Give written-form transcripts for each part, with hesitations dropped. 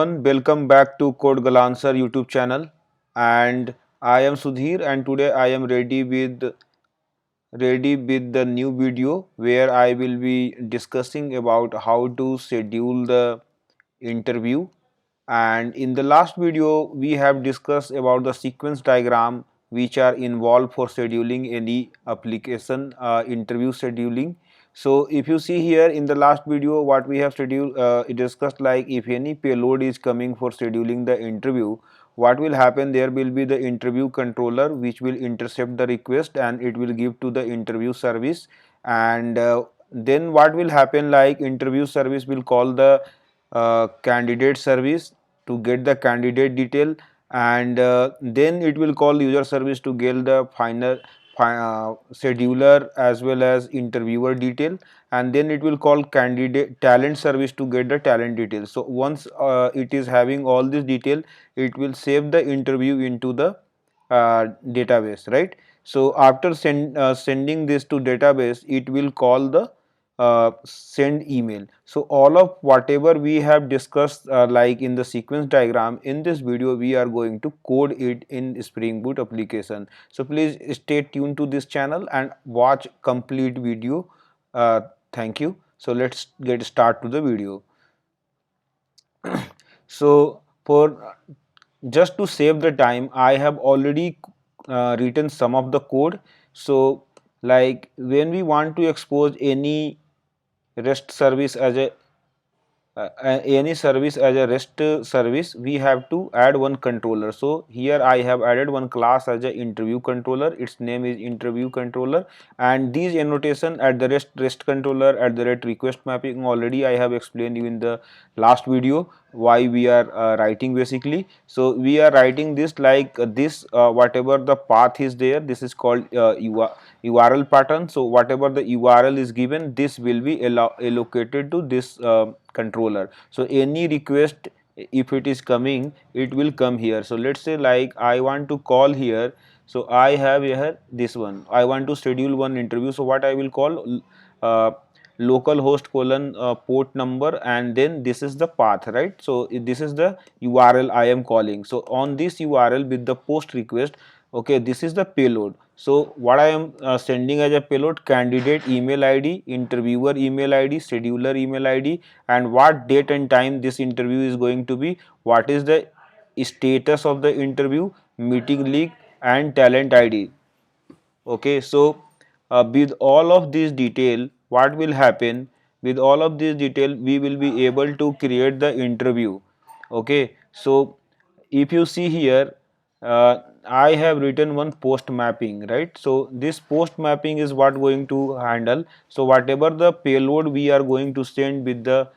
Welcome back to Code Answer YouTube channel, and I am Sudhir, and today I am ready with the new video where I will be discussing about how to schedule the interview. And in the last video we have discussed about the sequence diagram which are involved for scheduling any application interview scheduling. So if you see here in the last video what we have scheduled, discussed, like if any payload is coming for scheduling the interview, what will happen, there will be the interview controller which will intercept the request and it will give to the interview service. And then what will happen, like interview service will call the candidate service to get the candidate detail, and then it will call user service to get the final scheduler as well as interviewer detail, and then it will call candidate talent service to get the talent details. So once it is having all this detail, it will save the interview into the database, right? So after sending this to database, it will call the send email. So all of whatever we have discussed, like in the sequence diagram, in this video we are going to code it in Spring Boot application. So please stay tuned to this channel and watch complete video. Thank you. So let's get start to the video. So for just to save the time, I have already written some of the code. So like when we want to expose any REST service as a any service as a REST service, we have to add one controller. So here I have added one class as a interview controller. Its name is interview controller, and these annotation at the REST controller at the rate request mapping already I have explained you in the last video why we are writing basically. So we are writing this like this, whatever the path is there, this is called URL pattern. So whatever the URL is given, this will be allocated to this controller. So any request, if it is coming, it will come here. So let's say like I want to call here, so I have here this one, I want to schedule one interview. So what I will call, localhost colon port number, and then this is the path, right? So this is the URL I am calling. So on this URL with the post request, okay, this is the payload. So what I am sending as a payload: candidate email ID, interviewer email ID, scheduler email ID, and what date and time this interview is going to be, what is the status of the interview, meeting link, and talent ID. Okay, so with all of this detail, what will happen, with all of this detail we will be able to create the interview. Okay, so if you see here, I have written one post mapping, right? So this post mapping is what going to handle. So whatever the payload we are going to send with the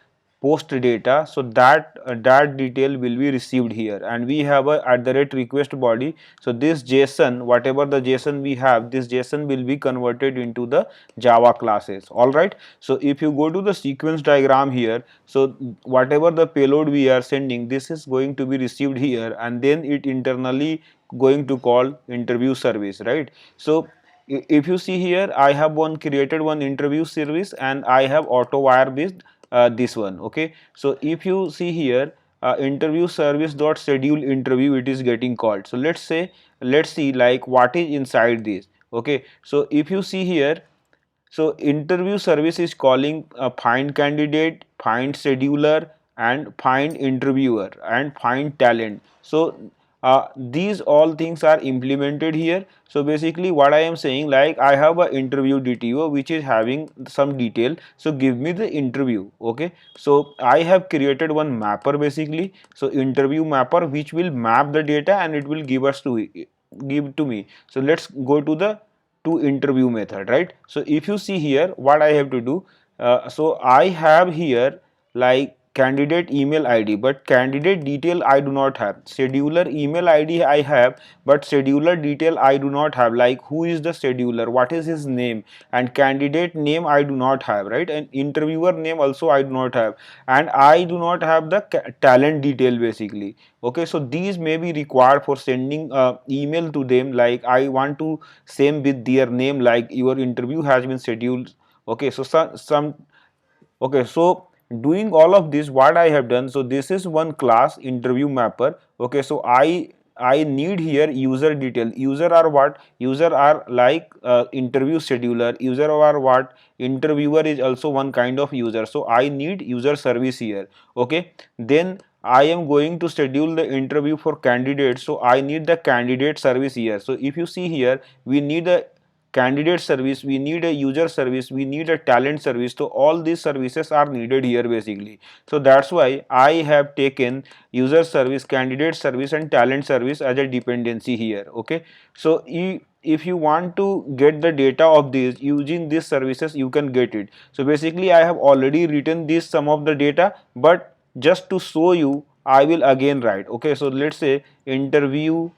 post data, so that detail will be received here, and we have a at the rate request body. So this JSON, whatever the JSON we have, this JSON will be converted into the Java classes. All right, so if you go to the sequence diagram here, so whatever the payload we are sending, this is going to be received here, and then it internally going to call interview service, right? So if you see here, I have created one interview service, and I have auto wire this one. Okay, so if you see here, interview service dot schedule interview, it is getting called. So let's see like what is inside this. Okay, so if you see here, so interview service is calling find candidate, find scheduler, and find interviewer, and find talent. So these all things are implemented here. So basically what I am saying, like I have a interview DTO which is having some detail, so give me the interview. Okay, so I have created one mapper basically, so interview mapper, which will map the data and it will give to me. So let's go to the to interview method, right? So if you see here what I have to do, so I have here like candidate email ID, but candidate detail I do not have. Scheduler email ID I have, but scheduler detail I do not have, like who is the scheduler, what is his name, and candidate name I do not have, right? And interviewer name also I do not have, and I do not have the talent detail basically. Okay, so these may be required for sending email to them, like I want to same with their name, like your interview has been scheduled. Okay, so some okay, so doing all of this, what I have done, so this is one class interview mapper. Okay, so I need here user detail. User are what? User are like interview scheduler. User are what? Interviewer is also one kind of user. So I need user service here. Okay, then I am going to schedule the interview for candidates. So I need the candidate service here. So if you see here, we need a candidate service, we need a user service, we need a talent service. So all these services are needed here basically. So that's why I have taken user service, candidate service and talent service as a dependency here. Okay, so if you want to get the data of these using these services, you can get it. So basically I have already written this some of the data, but just to show you I will again write. Okay, so let's say interview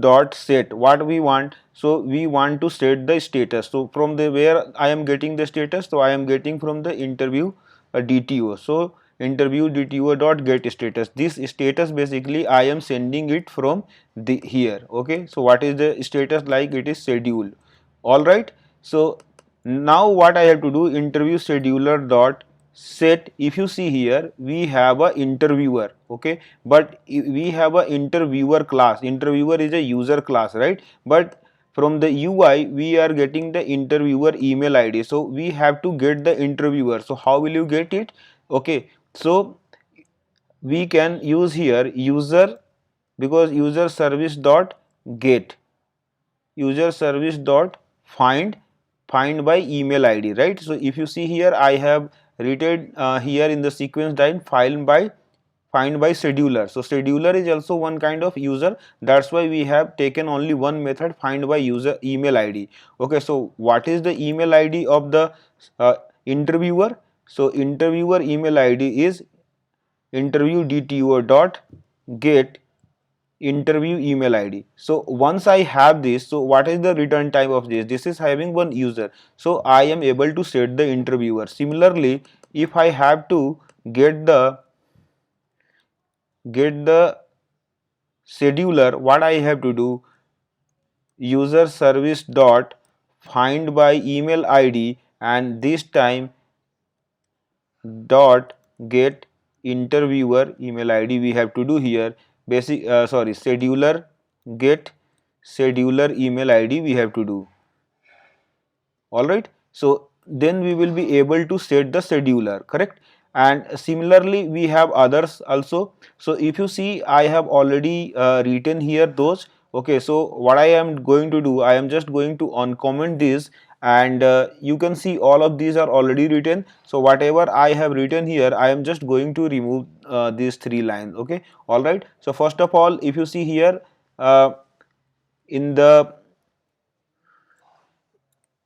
dot set what we want. So we want to set the status. So from the where I am getting the status, so I am getting from the interview DTO. So interview DTO dot get status, this status basically I am sending it from the here. Okay, so what is the status? Like it is schedule. All right, so now what I have to do, interview scheduler dot set. If you see here, we have a interviewer. Okay, but we have a interviewer class. Interviewer is a user class, right? But from the UI we are getting the interviewer email ID. So we have to get the interviewer. So how will you get it? Okay, so we can use here user, because user service dot get, user service dot find by email ID, right? So if you see here, I have written here in the sequence line find by scheduler. So scheduler is also one kind of user. That's why we have taken only one method, find by user email ID. Okay, so what is the email ID of the interviewer? So interviewer email ID is interview DTO dot get interview email ID. So once I have this, so what is the return type of this? This is having one user. So I am able to set the interviewer. Similarly, if I have to get the scheduler, what I have to do, user service dot find by email ID, and this time dot get interviewer email ID we have to do here. Basic scheduler get scheduler email ID we have to do. All right, so then we will be able to set the scheduler, correct? And similarly we have others also. So if you see, I have already written here those. Okay, so what I am going to do, I am just going to uncomment this, and you can see all of these are already written. So whatever I have written here, I am just going to remove these three lines. Okay, all right, so first of all, if you see here, in the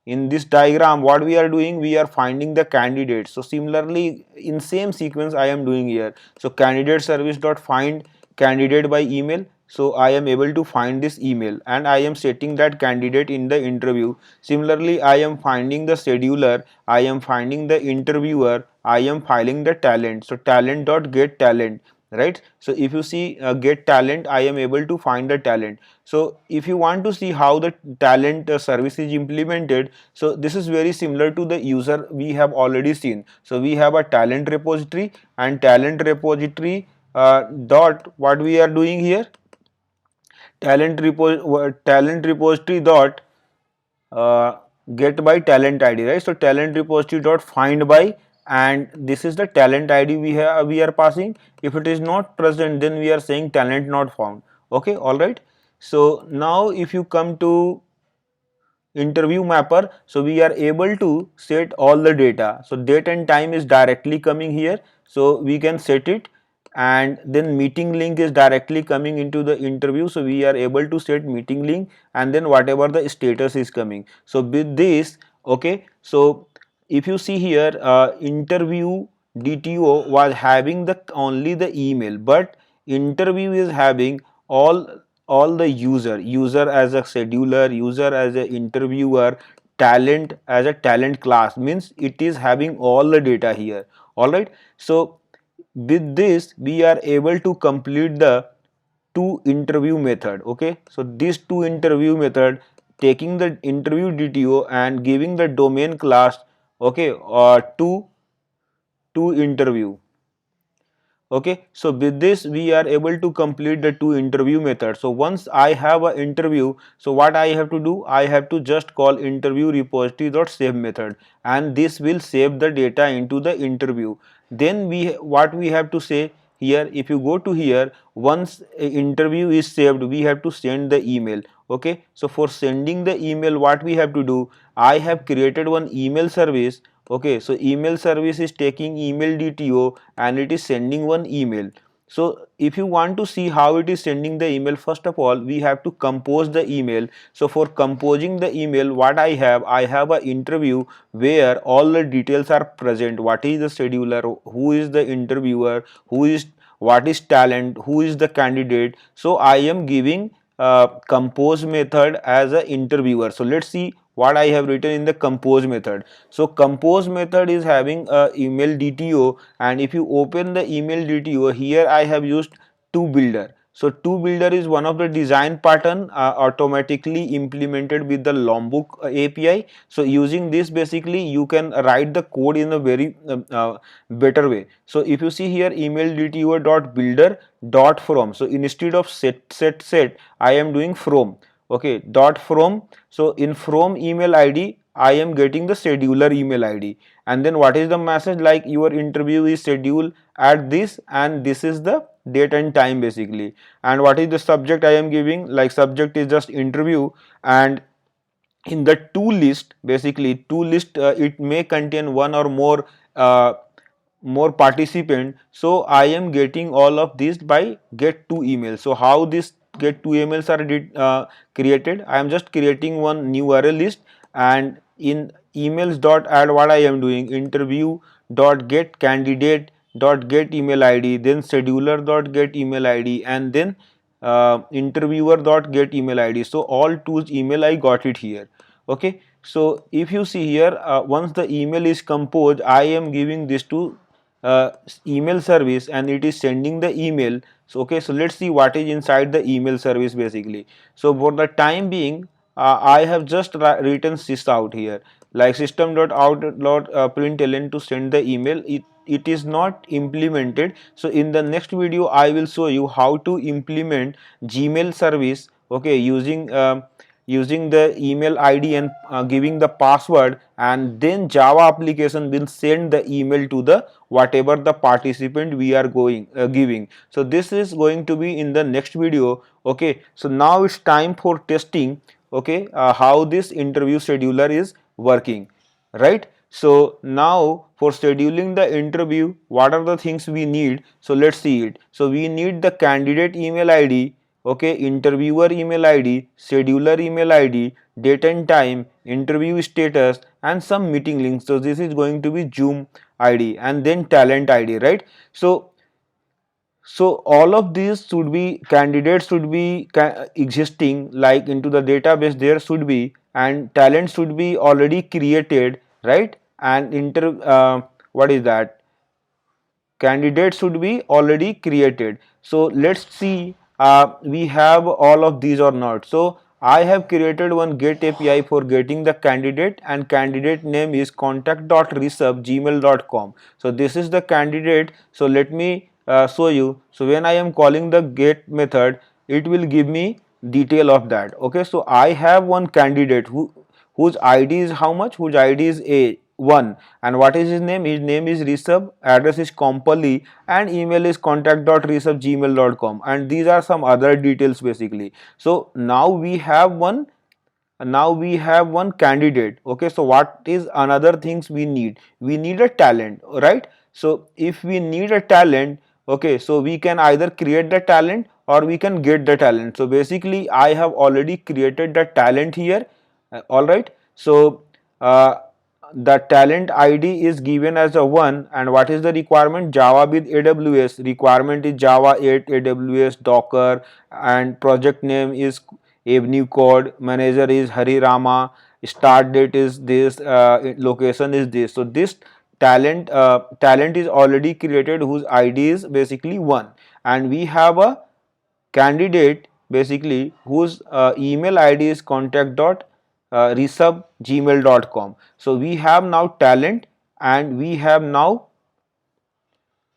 in this diagram, what we are doing, we are finding the candidate. So similarly, in same sequence I am doing here. So candidate service dot find candidate by email. So I am able to find this email and I am setting that candidate in the interview. Similarly, I am finding the scheduler, I am finding the interviewer, I am finding the talent. So talent dot get talent, right? So if you see get talent, I am able to find the talent. So if you want to see how the talent service is implemented, so this is very similar to the user we have already seen. So we have a talent repository, and talent repository dot what we are doing here, talent repository dot uh, get by talent ID, right? So talent repository dot find by, and this is the talent ID we are passing. If it is not present, then we are saying talent not found. Okay, all right. So now if you come to interview mapper, so we are able to set all the data. So date and time is directly coming here, so we can set it. And then meeting link is directly coming into the interview, so we are able to set meeting link, and then whatever the status is coming. So with this, okay, so if you see here, interview DTO was having the only the email, but interview is having all the user as a scheduler, user as a interviewer, talent as a talent class, means it is having all the data here. All right, so with this we are able to complete the two interview method. Okay, so these two interview method, taking the interview DTO and giving the domain class, okay, to to interview. Okay, so with this we are able to complete the to interview method. So once I have an interview, so what I have to do, I have to just call interview repository.save method, and this will save the data into the interview. Then what we have to say here, if you go to here, once a interview is saved, we have to send the email. Okay, so for sending the email, what we have to do, I have created one email service. Okay, so email service is taking email DTO and it is sending one email. So if you want to see how it is sending the email, first of all we have to compose the email. So for composing the email, what I have an interview where all the details are present. What is the scheduler, who is the interviewer, who is, what is talent, who is the candidate. So I am giving compose method as a interviewer. So let's see what I have written in the compose method. So compose method is having a email DTO, and if you open the email DTO, here I have used toBuilder. So toBuilder is one of the design pattern automatically implemented with the Lombok API. So using this, basically you can write the code in a very better way. So if you see here, email DTO dot builder dot from, so instead of set I am doing from. Okay, dot from. So in from email ID I am getting the scheduler email ID, and then what is the message, like your interview is scheduled at this, and this is the date and time basically. And what is the subject I am giving, like subject is just interview. And in the to list, basically to list, it may contain one or more participant. So I am getting all of this by get to email. So how this get to emails are created, I am just creating one new array list, and in emails dot add, what I am doing, interview dot get candidate dot get email id, then scheduler dot get email id, and then interviewer dot get email id. So all two's email I got it here. Okay, so if you see here, once the email is composed, I am giving this to uh, email service, and it is sending the email. So okay, so let's see what is inside the email service basically. So for the time being, I have just written sys out here, like system.out.println to send the email. It is not implemented. So in the next video I will show you how to implement Gmail service, okay, using the email ID and giving the password, and then Java application will send the email to the whatever the participant we are going giving. So this is going to be in the next video. Okay, so now it's time for testing. Okay, how this interview scheduler is working, right? So now for scheduling the interview, what are the things we need? So let's see it. So we need the candidate email ID, okay, interviewer email ID, scheduler email ID, date and time, interview status, and some meeting links. So this is going to be Zoom ID, and then talent ID, right? So all of these should be, candidates should be existing like into the database, there should be, and talent should be already created, right? And what is that, candidate should be already created. So let's see we have all of these or not. So I have created one get API for getting the candidate, and candidate name is contact.resub@gmail.com. So this is the candidate. So let me show you. So when I am calling the get method, it will give me detail of that. Okay, so I have one candidate whose ID is how much, whose ID is A1, and what is his name? His name is Rishabh, address is Kompally, and email is contact.rishabh@gmail.com, and these are some other details basically. So now we have one candidate. Okay, so what is another things we need? We need a talent, right? So if we need a talent, okay, so we can either create the talent or we can get the talent. So basically I have already created the talent here. All right, so uh, the talent ID is given as a 1, and what is the requirement? Java with AWS. Requirement is Java 8, AWS, Docker, and project name is Avenue Code, manager is Hari Rama, start date is this, location is this. So this talent is already created, whose ID is basically 1, and we have a candidate basically whose email ID is contact.resub@gmail.com. So we have now talent, and we have now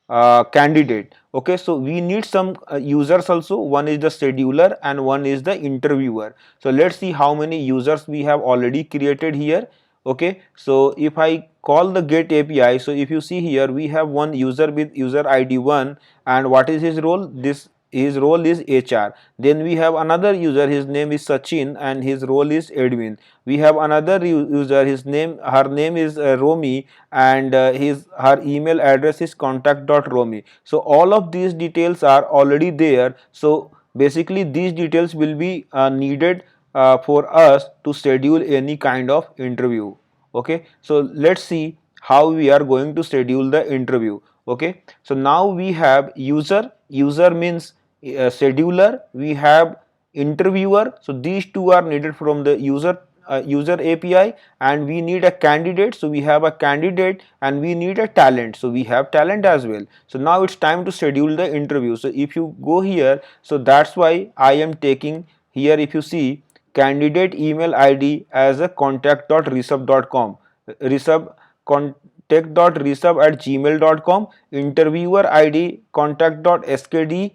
candidate. Okay, so we need some users also. One is the scheduler and one is the interviewer. So let's see how many users we have already created here. Okay, so if I call the get API, so if you see here we have one user with user ID 1, and what is his role? This his role is HR. Then we have another user, his name is Sachin and his role is admin. We have another user, his name, her name is Romi, and his her email address is contact.romi. So all of these details are already there. So basically these details will be needed for us to schedule any kind of interview. Okay, so let's see how we are going to schedule the interview. Okay, so now we have user means scheduler, we have interviewer. So these two are needed from the user API, and we need a candidate. So we have a candidate, and we need a talent. So we have talent as well. So now it's time to schedule the interview. So if you go here, so that's why I am taking here, if you see, candidate email ID as a contact.rishabh.com, rishabh contact.rishabh@gmail.com, interviewer ID contact.skd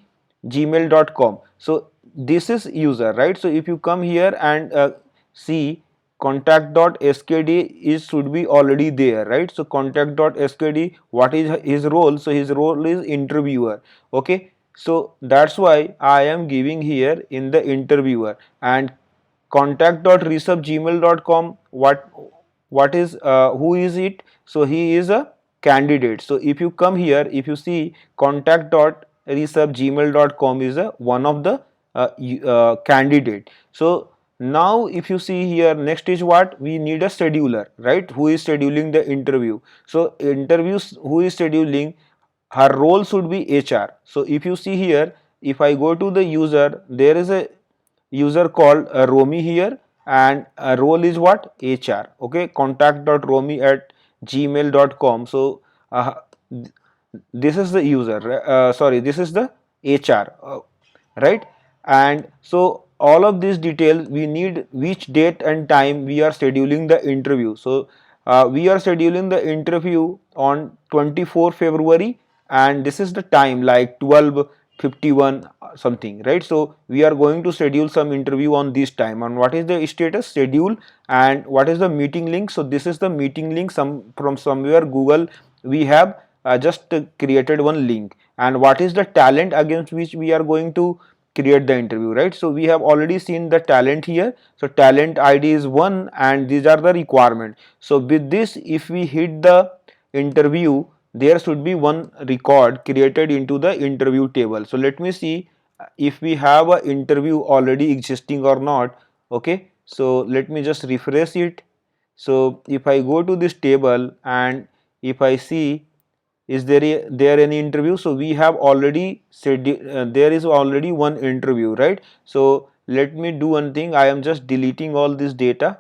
gmail.com. So this is user, right? So if you come here and see, contact.skd is should be already there, right? So contact.skd, what is his role? So his role is interviewer. Okay, so that's why I am giving here in the interviewer. And contact.rishabh@gmail.com, what is who is it? So he is a candidate. So if you come here, if you see, contact.rishabh@gmail.com is a one of the candidate. So now if you see here, next is what we need, a scheduler, right? Who is scheduling the interview? So interviews, who is scheduling, her role should be HR. So if you see here, if I go to the user, there is a user called Romi here, and role is what? HR. Okay, contact.romi@gmail.com. So this is the user, sorry, this is the HR, right? And so all of these details we need, which date and time we are scheduling the interview. So we are scheduling the interview on 24 February, and this is the time like 12:51 something, right? So we are going to schedule some interview on this time. And what is the status? Schedule. And what is the meeting link? So this is the meeting link, some from somewhere Google we have just created one link. And what is the talent against which we are going to create the interview, right? So we have already seen the talent here. So talent ID is 1, and these are the requirement. So with this, if we hit the interview, there should be one record created into the interview table. So let me see if we have a interview already existing or not. Okay, so let me just refresh it. So if I go to this table, and if I see, is there any interview? So we have already said there is already one interview, right? So let me do one thing, I am just deleting all this data.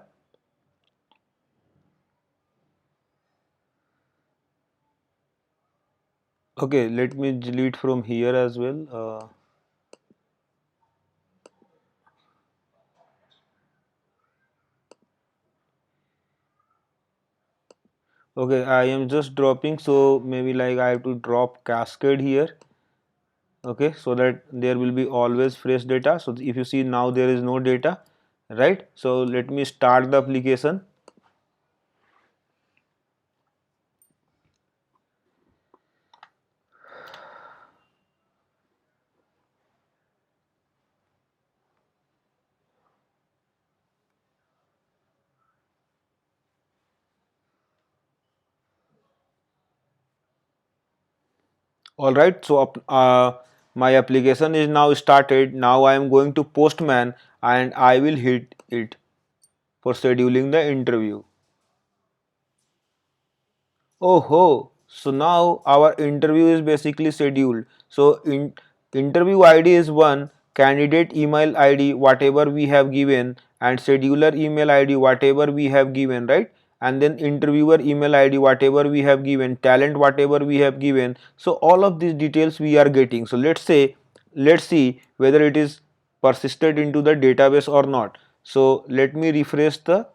Okay, let me delete from here as well. Okay, I am just dropping, so maybe like I have to drop cascade here. Okay, so that there will be always fresh data. So if you see, now there is no data, right? So let me start the application. All right, so my application is now started. Now I am going to Postman, and I will hit it for scheduling the interview. Oh ho! So now our interview is basically scheduled. So interview ID is 1, candidate email ID whatever we have given, and scheduler email ID whatever we have given, right? And then interviewer email ID whatever we have given, talent whatever we have given. So all of these details we are getting. So let's see whether it is persisted into the database or not. So let me refresh the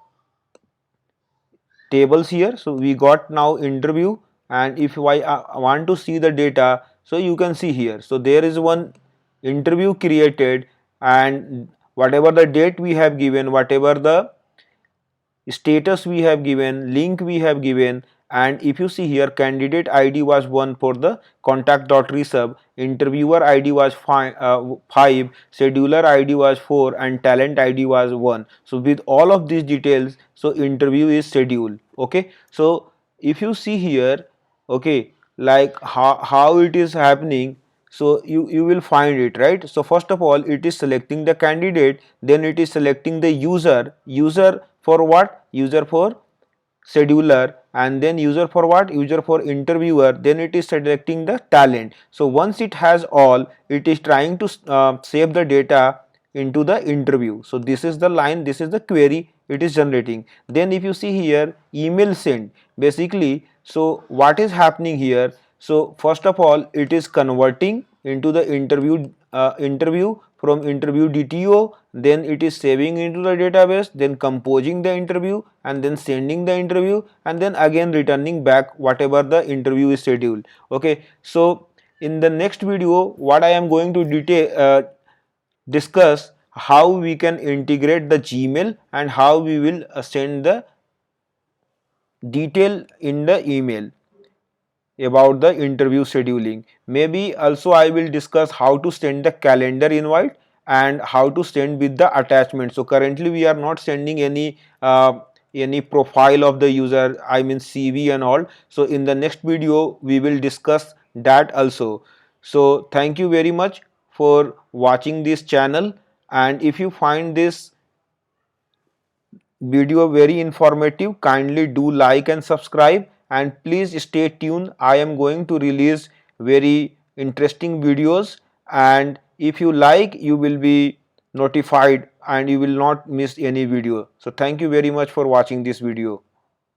tables here. So we got now interview, and if I want to see the data, so you can see here. So there is one interview created, and whatever the date we have given, whatever the status we have given, link we have given, and if you see here, candidate ID was 1 for the contact.resub, interviewer ID was 5, scheduler ID was 4, and talent ID was 1. So with all of these details, so interview is scheduled. Okay, so if you see here, okay, like how it is happening, so you will find it, right? So first of all, it is selecting the candidate, then it is selecting the user for what? User for scheduler, and then user for what? User for interviewer, then it is selecting the talent. So once it has all, it is trying to save the data into the interview. So this is the line, this is the query it is generating. Then if you see here, email send, basically, so what is happening here? So first of all, it is converting into the interview from interview DTO, then it is saving into the database, then composing the interview, and then sending the interview, and then again returning back whatever the interview is scheduled. Okay, so in the next video, what I am going to discuss how we can integrate the Gmail and how we will send the detail in the email about the interview scheduling. Maybe also I will discuss how to send the calendar invite and how to send with the attachment. So currently we are not sending any profile of the user, I mean CV and all. So in the next video we will discuss that also. So thank you very much for watching this channel, and if you find this video very informative, kindly do like and subscribe, and please stay tuned. I am going to release very interesting videos, and if you like, you will be notified and you will not miss any video. So thank you very much for watching this video.